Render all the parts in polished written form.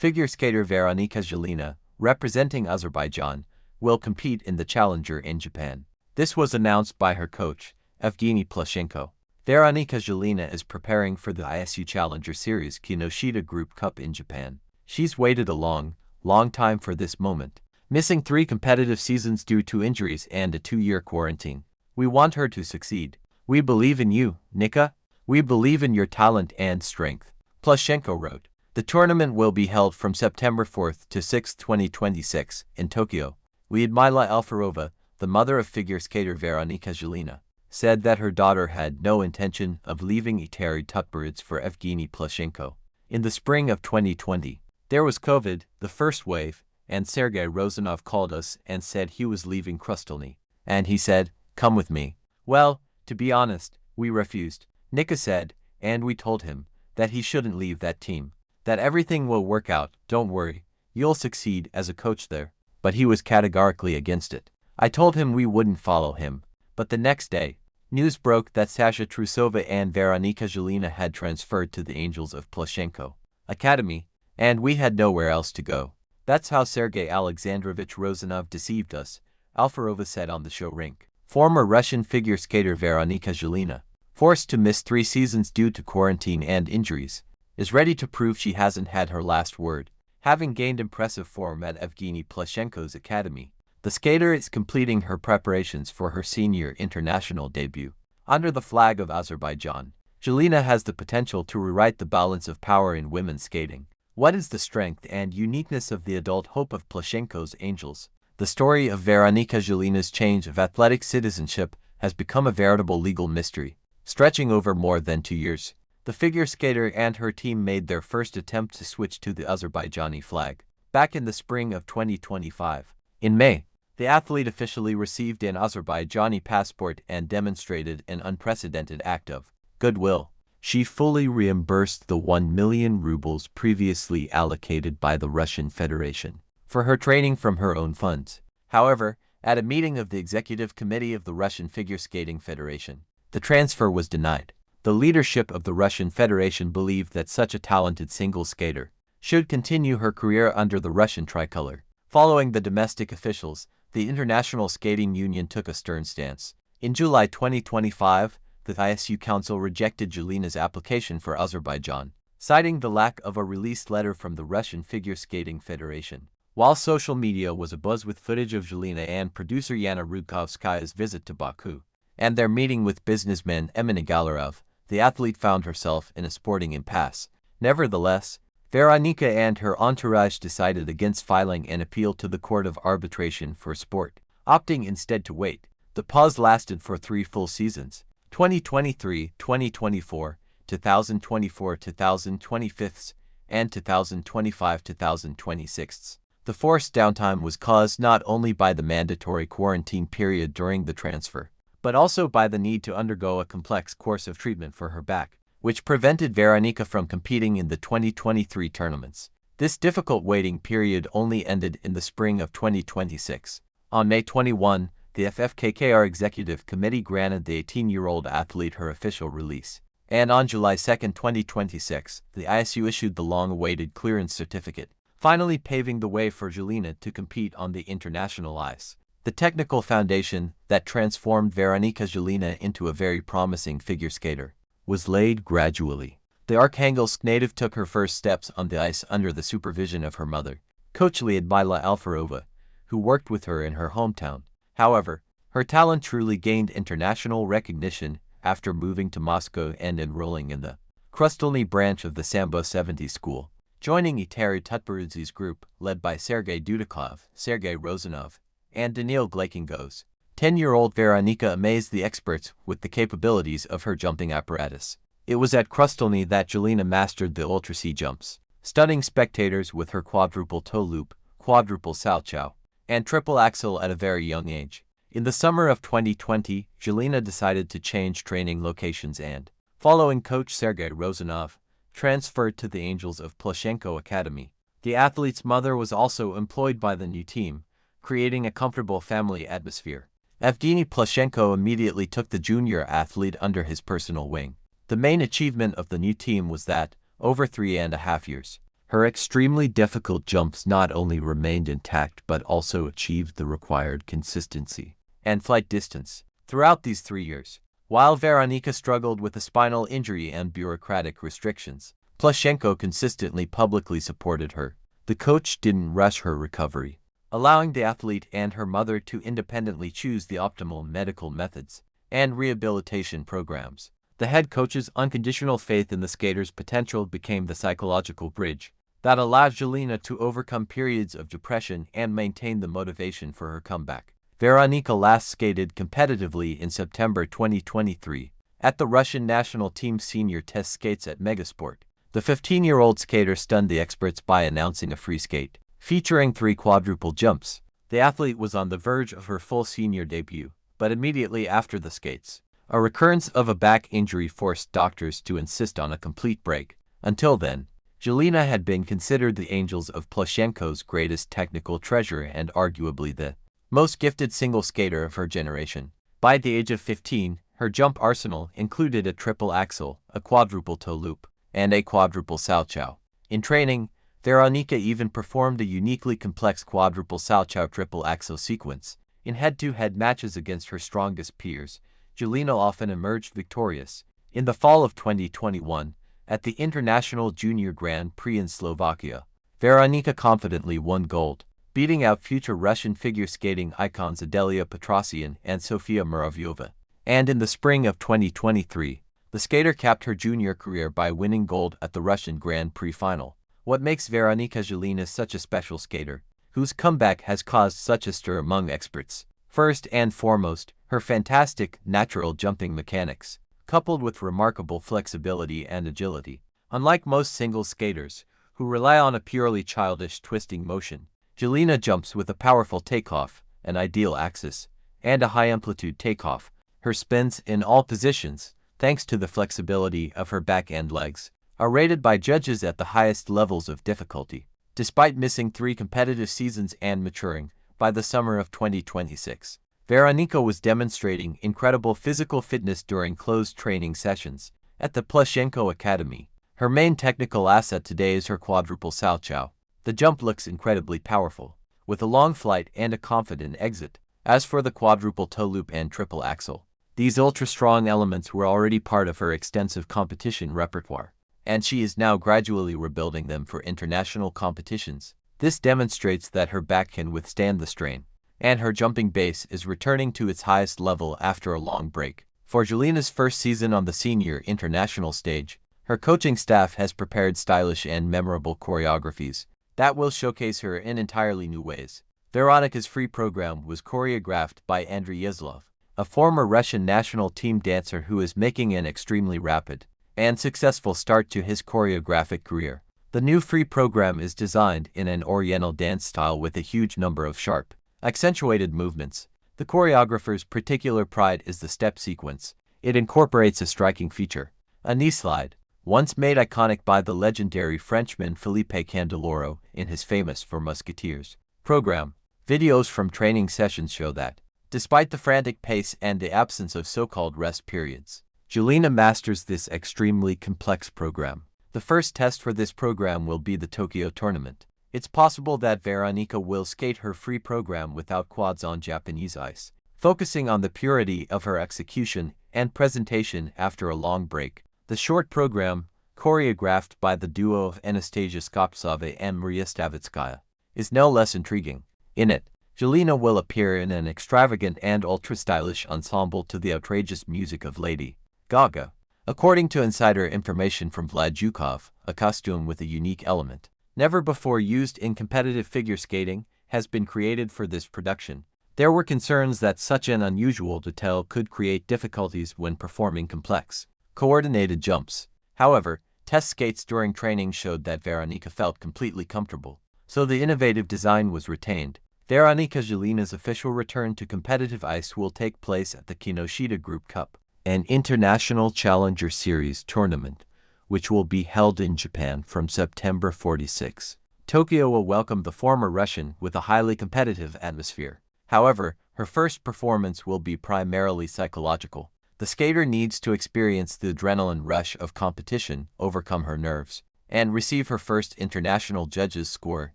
Figure skater Veronika Zhilina, representing Azerbaijan, will compete in the Challenger in Japan. This was announced by her coach, Evgeny Plushenko. Veronika Zhilina is preparing for the ISU Challenger Series Kinoshita Group Cup in Japan. She's waited a long time for this moment, missing 3 competitive seasons due to injuries and a 2-year quarantine. We want her to succeed. We believe in you, Nika. We believe in your talent and strength, Plushenko wrote. The tournament will be held from September 4th to 6, 2026, in Tokyo. Lyudmila Alferova, the mother of figure skater Veronika Zhilina, said that her daughter had no intention of leaving Iteri Tutberidze for Evgeny Plushenko. In the spring of 2020, there was COVID, the first wave, and Sergei Rozanov called us and said he was leaving Krustelny. And he said, "Come with me." Well, to be honest, we refused, Nika said, and we told him that he shouldn't leave that team, that everything will work out, don't worry, you'll succeed as a coach there. But he was categorically against it. I told him we wouldn't follow him. But the next day, news broke that Sasha Trusova and Veronika Zhilina had transferred to the Angels of Plushenko Academy, and we had nowhere else to go. That's how Sergei Alexandrovich Rozanov deceived us, Alferova said on the show Rink. Former Russian figure skater Veronika Zhilina, forced to miss 3 seasons due to quarantine and injuries, is ready to prove she hasn't had her last word. Having gained impressive form at Evgeny Plushenko's academy, the skater is completing her preparations for her senior international debut. Under the flag of Azerbaijan, Zhilina has the potential to rewrite the balance of power in women's skating. What is the strength and uniqueness of the adult hope of Plushenko's Angels? The story of Veronika Zhilina's change of athletic citizenship has become a veritable legal mystery, stretching over more than 2 years. The figure skater and her team made their first attempt to switch to the Azerbaijani flag back in the spring of 2025. In May, the athlete officially received an Azerbaijani passport and demonstrated an unprecedented act of goodwill. She fully reimbursed the 1 million rubles previously allocated by the Russian Federation for her training from her own funds. However, at a meeting of the Executive Committee of the Russian Figure Skating Federation, the transfer was denied. The leadership of the Russian Federation believed that such a talented single skater should continue her career under the Russian tricolor. Following the domestic officials, the International Skating Union took a stern stance. In July 2025, the ISU Council rejected Zhilina's application for Azerbaijan, citing the lack of a released letter from the Russian Figure Skating Federation. While social media was abuzz with footage of Zhilina and producer Yana Rudkovskaya's visit to Baku, and their meeting with businessman Emina Galarov, the athlete found herself in a sporting impasse. Nevertheless, Veronika and her entourage decided against filing an appeal to the Court of Arbitration for Sport, opting instead to wait. The pause lasted for 3 full seasons, 2023, 2024, 2024, 2025, and 2025, 2026. The forced downtime was caused not only by the mandatory quarantine period during the transfer, but also by the need to undergo a complex course of treatment for her back, which prevented Veronika from competing in the 2023 tournaments. This difficult waiting period only ended in the spring of 2026. On May 21, the FFKKR Executive Committee granted the 18-year-old athlete her official release. And on July 2, 2026, the ISU issued the long-awaited clearance certificate, finally paving the way for Zhilina to compete on the international ice. The technical foundation that transformed Veronika Zhilina into a very promising figure skater was laid gradually. The Arkhangelsk native took her first steps on the ice under the supervision of her mother, Coach Lyudmila Alferova, who worked with her in her hometown. However, her talent truly gained international recognition after moving to Moscow and enrolling in the Krustelny branch of the Sambo 70 school, joining Iteri Tutberidze's group led by Sergei Dudikov, Sergei Rozanov, and Daniil Glakingos. 10-year-old Veronika amazed the experts with the capabilities of her jumping apparatus. It was at Krustelny that Zhilina mastered the Ultra C jumps, stunning spectators with her quadruple toe loop, quadruple salchow, and triple axel at a very young age. In the summer of 2020, Zhilina decided to change training locations and, following coach Sergei Rozanov, transferred to the Angels of Plushenko Academy. The athlete's mother was also employed by the new team, creating a comfortable family atmosphere. Evgeny Plushenko immediately took the junior athlete under his personal wing. The main achievement of the new team was that, over 3.5 years, Her extremely difficult jumps not only remained intact but also achieved the required consistency and flight distance throughout these 3 years. While Veronika struggled with a spinal injury and bureaucratic restrictions, Plushenko consistently publicly supported her. The coach didn't rush her recovery, allowing the athlete and her mother to independently choose the optimal medical methods and rehabilitation programs. The head coach's unconditional faith in the skater's potential became the psychological bridge that allowed Zhilina to overcome periods of depression and maintain the motivation for her comeback. Veronika last skated competitively in September 2023 at the Russian national team's senior test skates at Megasport. The 15-year-old skater stunned the experts by announcing a free skate featuring 3 quadruple jumps. The athlete was on the verge of her full senior debut, but immediately after the skates, a recurrence of a back injury forced doctors to insist on a complete break. Until then, Zhilina had been considered the angels of Plushenko's greatest technical treasure and arguably the most gifted single skater of her generation. By the age of 15, her jump arsenal included a triple axel, a quadruple toe loop, and a quadruple salchow. In training, Veronika even performed a uniquely complex quadruple salchow triple axel sequence. In head-to-head matches against her strongest peers, Zhilina often emerged victorious. In the fall of 2021, at the International Junior Grand Prix in Slovakia, Veronika confidently won gold, beating out future Russian figure skating icons Adelia Petrosian and Sofia Muravyova. And in the spring of 2023, the skater capped her junior career by winning gold at the Russian Grand Prix final. What makes Veronika Zhilina such a special skater, whose comeback has caused such a stir among experts? First and foremost, her fantastic, natural jumping mechanics, coupled with remarkable flexibility and agility. Unlike most single skaters, who rely on a purely childish twisting motion, Zhilina jumps with a powerful takeoff, an ideal axis, and a high-amplitude takeoff. Her spins in all positions, thanks to the flexibility of her back and legs, are rated by judges at the highest levels of difficulty. Despite missing 3 competitive seasons and maturing, by the summer of 2026, Veronika was demonstrating incredible physical fitness during closed training sessions at the Plushenko Academy. Her main technical asset today is her quadruple salchow. The jump looks incredibly powerful, with a long flight and a confident exit. As for the quadruple toe loop and triple axel, these ultra-strong elements were already part of her extensive competition repertoire, and she is now gradually rebuilding them for international competitions. This demonstrates that her back can withstand the strain, and her jumping base is returning to its highest level after a long break. For Zhilina's first season on the senior international stage, her coaching staff has prepared stylish and memorable choreographies that will showcase her in entirely new ways. Veronika's free program was choreographed by Andrei Yezlov, a former Russian national team dancer who is making an extremely rapid and successful start to his choreographic career. The new free program is designed in an oriental dance style with a huge number of sharp, accentuated movements. The choreographer's particular pride is the step sequence. It incorporates a striking feature, a knee slide, once made iconic by the legendary Frenchman Philippe Candeloro in his famous For Musketeers program. Videos from training sessions show that, despite the frantic pace and the absence of so-called rest periods, Zhilina masters this extremely complex program. The first test for this program will be the Tokyo tournament. It's possible that Veronika will skate her free program without quads on Japanese ice, focusing on the purity of her execution and presentation after a long break. The short program, choreographed by the duo of Anastasia Skoptsova and Maria Stavitskaya, is no less intriguing. In it, Zhilina will appear in an extravagant and ultra-stylish ensemble to the outrageous music of Lady Gaga. According to insider information from Vlad Zhukov, a costume with a unique element, never before used in competitive figure skating, has been created for this production. There were concerns that such an unusual detail could create difficulties when performing complex, coordinated jumps. However, test skates during training showed that Veronika felt completely comfortable, so the innovative design was retained. Veronika Zhilina's official return to competitive ice will take place at the Kinoshita Group Cup, an international challenger series tournament, which will be held in Japan from September 46. Tokyo will welcome the former Russian with a highly competitive atmosphere. However, her first performance will be primarily psychological. The skater needs to experience the adrenaline rush of competition, overcome her nerves, and receive her first international judges' score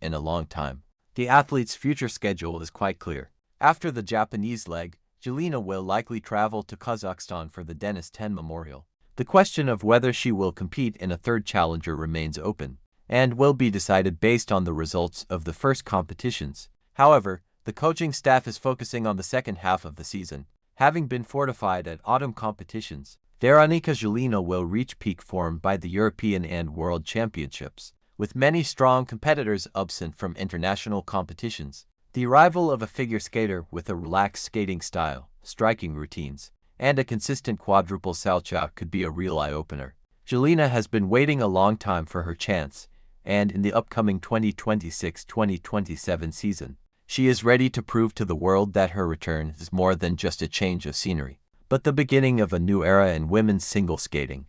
in a long time. The athlete's future schedule is quite clear. After the Japanese leg, Zhilina will likely travel to Kazakhstan for the Denis 10 Memorial. The question of whether she will compete in a third challenger remains open, and will be decided based on the results of the first competitions. However, the coaching staff is focusing on the second half of the season. Having been fortified at autumn competitions, Veronika Zhilina will reach peak form by the European and World Championships. With many strong competitors absent from international competitions, the arrival of a figure skater with a relaxed skating style, striking routines, and a consistent quadruple salchow could be a real eye-opener. Zhilina has been waiting a long time for her chance, and in the upcoming 2026-2027 season, she is ready to prove to the world that her return is more than just a change of scenery, but the beginning of a new era in women's single skating.